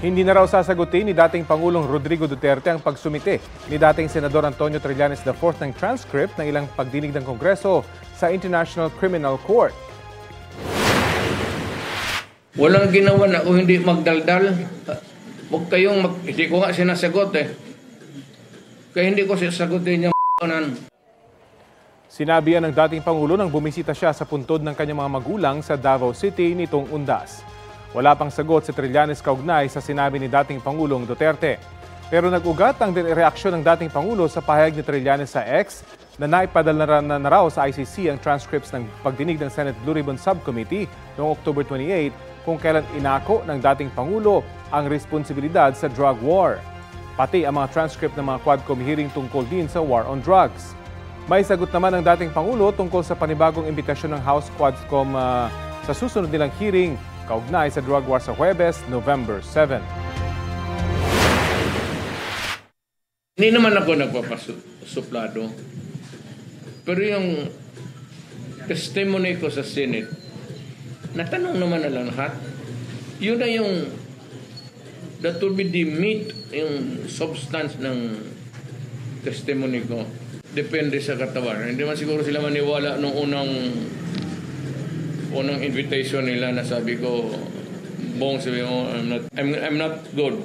Hindi na raw sasagutin ni dating Pangulong Rodrigo Duterte ang pagsumite ni dating Senador Antonio Trillanes IV ng transcript ng ilang pagdinig ng Kongreso sa International Criminal Court. Walang ginawa na kung hindi magdaldal. Huwag kayong hindi ko nga sinasagot Kaya hindi ko sasagutin yung Sinabi ng dating Pangulo nang bumisita siya sa puntod ng kanyang mga magulang sa Davao City nitong Undas. Wala pang sagot si Trillanes kaugnay sa sinabi ni dating Pangulong Duterte. Pero nag-ugat ang reaksyon ng dating Pangulo sa pahayag ni Trillanes sa X na naipadala na raw sa ICC ang transcripts ng pagdinig ng Senate Blue Ribbon Subcommittee noong October 28 kung kailan inako ng dating Pangulo ang responsibilidad sa drug war. Pati ang mga transcript ng mga Quadcom hearing tungkol din sa war on drugs. May sagot naman ng dating Pangulo tungkol sa panibagong imbitasyon ng House Quadcom sa susunod nilang hearing kaugnay sa drug war sa Huwebes, November 7. Hindi naman ako nagpapasuplado. Pero yung testimony ko sa Senate, natanong naman na lang lahat. Yun na yung that will be the meat, yung substance ng testimony ko. Depende sa katawan. Hindi man siguro sila maniwala nung unang invitation nila na sabi ko, Bong, sabi mo, I'm not good.